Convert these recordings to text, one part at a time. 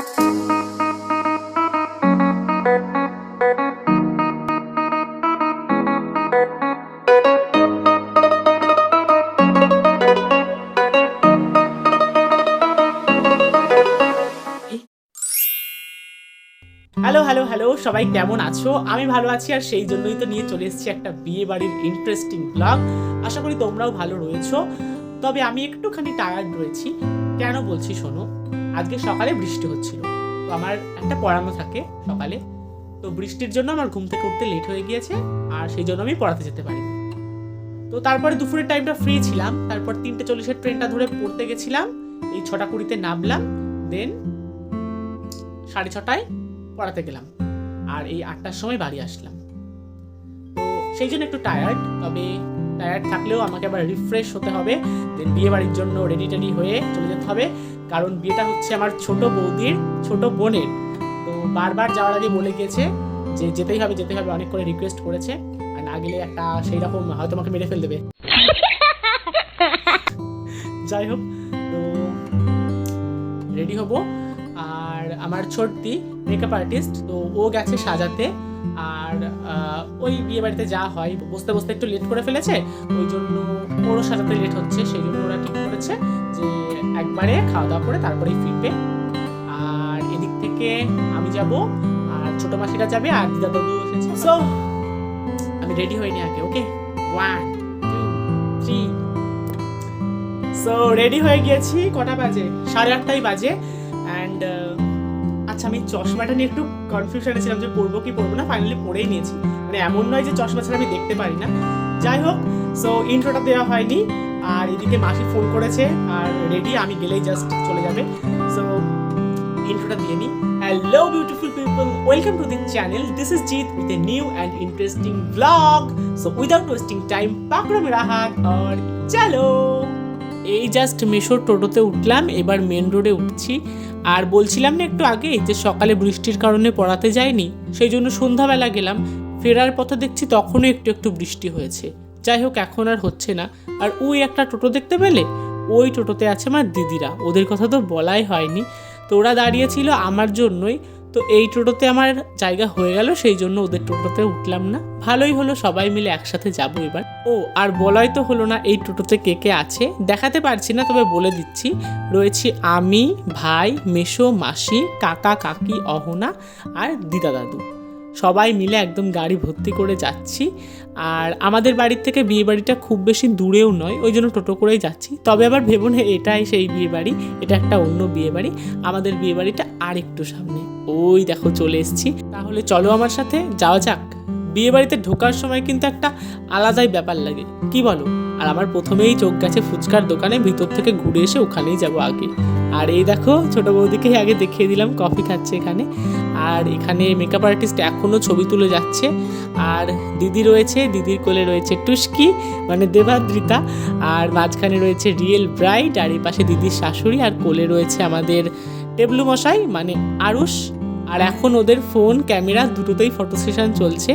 Hello hello hello, সবাই কেমন আছো? আমি ভালো আছি, আর সেই জন্যই তো নিয়ে চলে এসেছি একটা বিয়ে বাড়ির ইন্টারেস্টিং ব্লগ। আশা করি তোমরাও ভালো রয়েছো। তবে আমি একটুখানি টায়ার্ড রয়েছি। কেন বলছি শোনো, আজকে সকালে বৃষ্টি হচ্ছিল, তো আমার একটা পড়ানো থাকে সকালে, তো বৃষ্টির জন্য আমার ঘুম থেকে উঠতে লেট হয়ে গিয়েছে, আর সেই জন্য আমি পড়াতে যেতে পারিনি। তো তারপরে দুপুরের টাইমটা ফ্রি ছিলাম, তারপর 3:40 ট্রেনটা ধরে পড়তে গেছিলাম, এই 6:20 নামলাম, দেন 6:30 পড়াতে গেলাম, আর এই 8টার সময় বাড়ি আসলাম। তো সেই জন্য একটু টায়ার্ড, তবে টায়ার্ড থাকলেও আমাকে আবার রিফ্রেশ হতে হবে, দেন বিয়ে বাড়ির জন্য রেডি টেডি হয়ে চলে যেতে হবে, কারণ বিয়েটা হচ্ছে আমার ছোট বৌদির ছোট বোনের। তো বারবার যাওয়ার আগে বলে গিয়েছে যে যেতেই হবে যেতে হবে, অনেক করে রিকোয়েস্ট করেছে, আর না গেলে একটা সেই রকম হয়তো আমাকে মেরে ফেল দেবে। যাই হোক, তো রেডি হব। আর আমার ছোটদি মেকআপ আর্টিস্ট, তো ও গেছে সাজাতে, আর ওই বিয়ে বাড়িতে যা হয় বসতে বসতে একটু লেট করে ফেলেছে, ওই জন্য ওরও সাজাতে লেট হচ্ছে, সেই জন্য ওরা ঠিক করেছে যে একবারে খাওয়া দাওয়া করে তারপরেই ফিরবে। আর এদিক থেকে আমি যাব, আর ছোট মাসিরা যাবে, আর দিদা দাদু এসেছে। সো আমি রেডি হইনি আগে, ওকে 1 2 3। সো রেডি হয়ে গিয়েছি। কটা বাজে? 8:30 বাজে। অ্যান্ড আচ্ছা, আমি চশমাটা নিয়ে একটু কনফিউশনে ছিলাম যে পরবো কি পরবো না, ফাইনালি পরেই নিয়েছি। মানে এমন নয় যে চশমা ছাড়া আমি দেখতে পারি না। যাই হোক, সো ইন্ট্রোটা দেওয়া হয়নি, আর এদিকে মাসি ফোন করেছে, আর রেডি, আমি গেলেই জাস্ট চলে যাবে। সো ইন্ট্রোটা দিয়ে নিই। Hello beautiful people, welcome to the channel. This is Jeet with a new and interesting blog. So without wasting time, পাকড়ো মেরা হাত আর চলো। এই জাস্ট মেশোর টোটোতে উঠলাম, এবার মেন রোডে উঠছি। আর বলছিলাম না একটু আগে যে সকালে বৃষ্টির কারণে পড়াতে যাইনি, সেই জন্য সন্ধ্যাবেলা গেলাম, ফেরার পথে দেখছি তখনও একটু একটু বৃষ্টি হয়েছে। যাই হোক, এখন আর হচ্ছে না। আর ওই একটা টোটো দেখতে পেলে, ওই টোটোতে আছে আমার দিদিরা, ওদের কথা তো বলাই হয়নি। তো ওরা দাঁড়িয়েছিল আমার জন্যই, তো এই টোটোতে আমার জায়গা হয়ে গেল, সেই জন্য ওদের টোটোতে উঠলাম না। ভালোই হলো, সবাই মিলে একসাথে যাবো এবার। ও আর বলাই তো হলো না এই টোটোতে কে কে আছে, দেখাতে পারছি না, তবে বলে দিচ্ছি। রয়েছি আমি, ভাই, মেশো, মাসি, কাকা, কাকি, অহনা আর দিদা দাদু, সবাই মিলে একদম গাড়ি ভর্তি করে যাচ্ছি। আর আমাদের বাড়ির থেকে বিয়ে বাড়িটা খুব বেশি দূরেও নয়, ওই জন্য টোটো করেই যাচ্ছি। তবে আবার ভেবো না এটাই সেই বিয়ে বাড়ি, এটা একটা অন্য বিয়ে বাড়ি। আমাদের বিয়ে বাড়িটা আর একটু সামনে, ওই দেখো চলে এসেছি। তাহলে চলো আমার সাথে যাওয়া যাক। বিয়ে বাড়িতে ঢোকার সময় কিন্তু একটা আলাদাই ব্যাপার লাগে, কি বলো? আর আমার প্রথমেই চোখ গেছে ফুচকার দোকানে, ভিতর থেকে ঘুরে এসে ওখানেই যাবো আগে। আর এই দেখো ছোটো বৌদিকেই আগে দেখিয়ে দিলাম, কফি খাচ্ছে এখানে। আর এখানে মেকআপ আর্টিস্ট এখনও ছবি তুলে যাচ্ছে। আর দিদি রয়েছে, দিদির কোলে রয়েছে টুস্কি মানে দেবাদ্রিতা, আর মাঝখানে রয়েছে রিয়েল ব্রাইড, আর এই পাশে দিদির শাশুড়ি, আর কোলে রয়েছে আমাদের টেবলু মশাই মানে আরুষ। আর এখন ওদের ফোন ক্যামেরা দুটোতেই ফটো সেশন চলছে।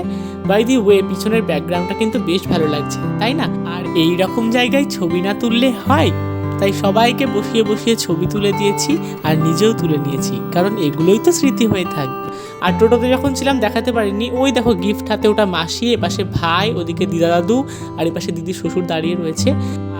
বাই দি ওয়ে, পিছনের ব্যাকগ্রাউন্ডটা কিন্তু বেশ ভালো লাগছে, তাই না? আর এই রকম জায়গায় ছবি না তুললে হয়, তাই সবাইকে বসিয়ে বসিয়ে ছবি তুলে দিয়েছি, আর নিজেও তুলে নিয়েছি, কারণ এগুলোই তো স্মৃতি হয়ে থাকবে। আর টোটোতে যখন ছিলাম দেখাতে পারিনি, ওই দেখো গিফট হাতে ওটা মাসি, এপাশে ভাই, ওদিকে দিদা দাদু, আর এপাশে দিদির শ্বশুর দাঁড়িয়ে রয়েছে।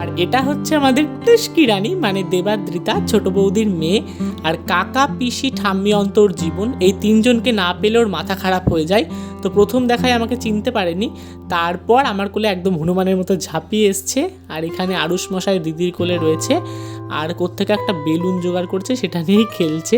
আর এটা হচ্ছে আমাদের টুস্কি রানী মানে দেবাদ্রিতা, ছোট বৌদির মেয়ে। আর কাকা, পিসি, ঠাম্মি, অন্তর, জীবন, এই তিনজনকে না পেলে ওর মাথা খারাপ হয়ে যায়। তো প্রথম দেখায় আমাকে চিনতে পারেনি, তারপর আমার কোলে একদম হনুমানের মতো ঝাঁপিয়ে এসছে। আর এখানে আরুষ মশাই দিদির কোলে রয়েছে, আর কোত্থেকে একটা বেলুন জোগাড় করছে, সেটা নিয়েই খেলছে।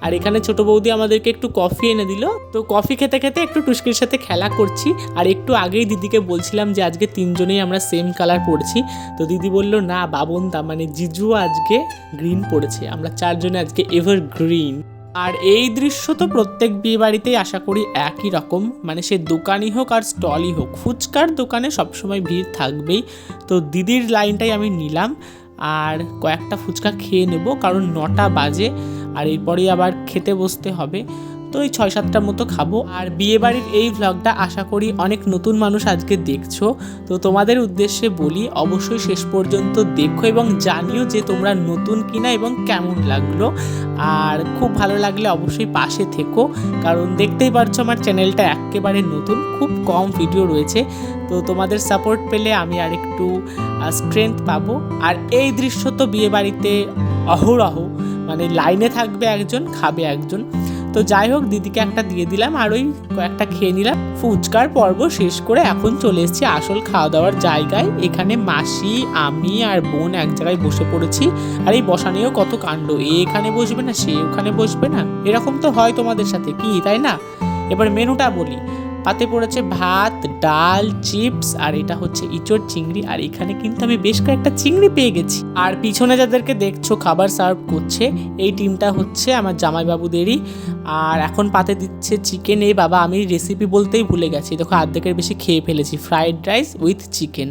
আর এখানে ছোট বৌদি আমাদেরকে একটু কফি এনে দিল, তো কফি খেতে খেতে একটু টুস্কির সাথে খেলা করছি। আর একটু আগেই দিদিকে বলছিলাম যে আজকে তিনজনেই আমরা সেম কালার পড়ছি, তো দিদি বলল না বাবনদা মানে জিজু আজকে গ্রিন পড়েছে, আমরা চারজনে আজকে এভার গ্রিন। আর এই দৃশ্য তো প্রত্যেক বিয়ে বাড়িতেই আশা করি একই রকম, মানে সে দোকানই হোক আর স্টলই হোক, ফুচকার দোকানে সবসময় ভিড় থাকবেই। তো দিদির লাইনটাই আমি নিলাম, আর কয়েকটা ফুচকা খেয়ে নেব, কারণ 9টা বাজে, আর এরপরেই আবার খেতে বসতে হবে। তো ওই 6-7টার মতো খাবো। আর বিয়েবাড়ির এই ভ্লগটা আশা করি অনেক নতুন মানুষ আজকে দেখছো, তো তোমাদের উদ্দেশ্যে বলি অবশ্যই শেষ পর্যন্ত দেখো এবং জানিও যে তোমরা নতুন কিনা এবং কেমন লাগলো। আর খুব ভালো লাগলে অবশ্যই পাশে থেকো, কারণ দেখতেই পারছো আমার চ্যানেলটা একেবারে নতুন, খুব কম ভিডিও রয়েছে। তো তোমাদের সাপোর্ট পেলে আমি আর একটু স্ট্রেংথ পাবো। আর এই দৃশ্য তো বিয়েবাড়িতে অহরহ, মানে লাইনে থাকবে একজন, খাবে একজন। তো যাই হোক, দিদিকে একটা দিয়ে দিলাম আর ওই কয়েকটা খেয়ে নিলাম। ফুচকার পর্ব শেষ করে এখন চলে এসেছি আসল খাওয়া দাওয়ার জায়গায়। এখানে মাসি, আমি আর বোন এক জায়গায় বসে পড়েছি। আর এই বসা নিয়েও কত কাণ্ড, এখানে বসবে না সে ওখানে বসবে না, এরকম তো হয় তোমাদের সাথে কি, তাই না? এবার মেনুটা বলি। পাতে পড়েছে ভাত, ডাল, চিপস, আর এটা হচ্ছে ইঁচড় চিংড়ি। আর এখানে কিন্তু আমি বেশ কয়েকটা চিংড়ি পেয়ে গেছি। আর পিছনে যাদেরকে দেখছো খাবার সার্ভ করছে, এই টিমটা হচ্ছে আমার জামাইবাবুদেরই। আর এখন পাতে দিচ্ছে চিকেন। এই বাবা, আমি রেসিপি বলতেই ভুলে গেছি, দেখো অর্ধেকের বেশি খেয়ে ফেলেছি। Fried rice with chicken.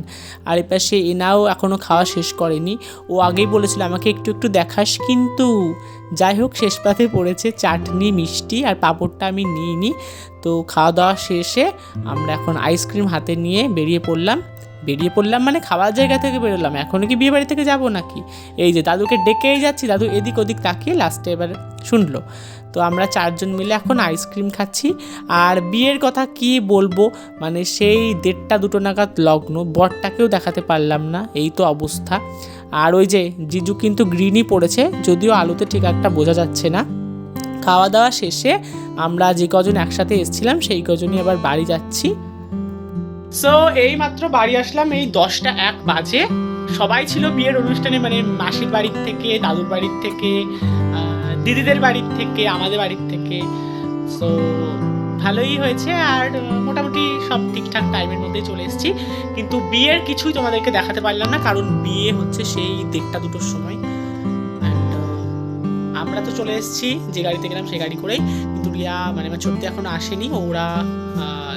আর এপাশে এনাও এখনও খাওয়া শেষ করেনি, ও আগেই বলেছিল আমাকে একটু একটু দেখাস কিন্তু। যাই হোক, শেষ পাতে পড়েছে চাটনি, মিষ্টি আর পাঁপড়টা আমি নিইনি। তো খাওয়া দাওয়া শেষে আমরা এখন আইসক্রিম হাতে নিয়ে বেরিয়ে পড়লাম মানে খাওয়ার জায়গা থেকে বেরোলাম। এখনও কি বিয়ে বাড়ি থেকে যাবো নাকি? এই যে দাদুকে ডেকেই যাচ্ছি, দাদু এদিক ওদিক তাকিয়ে লাস্টে এবার শুনলো। তো আমরা 4জন মিলে এখন আইসক্রিম খাচ্ছি। আর বিয়ের কথা কি বলবো, মানে সেই 1:30-2 নাগাদ লগ্ন, বরটাকেও দেখাতে পারলাম না, এই তো অবস্থা। আর ওই যে জিজু কিন্তু গ্রিনই পড়েছে, যদিও আলোতে ঠিক একটা বোঝা যাচ্ছে না। খাওয়া দাওয়া শেষে আমরা যে কজন একসাথে এসেছিলাম সেই কজনই আবার বাড়ি যাচ্ছি। সো এই মাত্র বাড়ি আসলাম, এই 10টা 1 বাজে। সবাই ছিল বিয়ের অনুষ্ঠানে, মানে মাসির বাড়ির থেকে, দাদুর বাড়ির থেকে, দিদিদের বাড়ির থেকে, আমাদের বাড়ির থেকে। সো ভালোই হয়েছে। আর মোটামুটি সব ঠিকঠাক টাইমের মধ্যে চলে এসেছি। কিন্তু বিয়ের কিছুই তোমাদেরকে দেখাতে পারলাম না, কারণ বিয়ে হচ্ছে সেই 1:30-2টোর সময়। আমরা তো চলে এসেছি যে গাড়িতে গেলাম সেই গাড়ি করেই, কিন্তু রিয়া মানে আমার ছোট্ট এখনো আসেনি, ওরা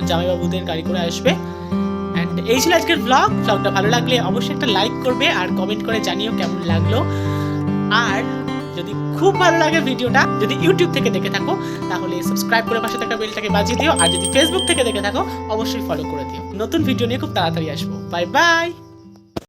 জামাইবাবুদের গাড়ি করে আসবে। অ্যান্ড এই ছিল আজকের ব্লগটা ভালো লাগলে অবশ্যই একটা লাইক করবে আর কমেন্ট করে জানিও কেমন লাগলো। আর যদি খুব ভালো লাগে ভিডিওটা, যদি ইউটিউব থেকে দেখে থাকো তাহলে সাবস্ক্রাইব করে পাশে থাকা বেলটাকে বাজিয়ে দিও। আর যদি ফেসবুক থেকে দেখে থাকো অবশ্যই ফলো করে দিও। নতুন ভিডিও নিয়ে খুব তাড়াতাড়ি আসবো। Bye bye.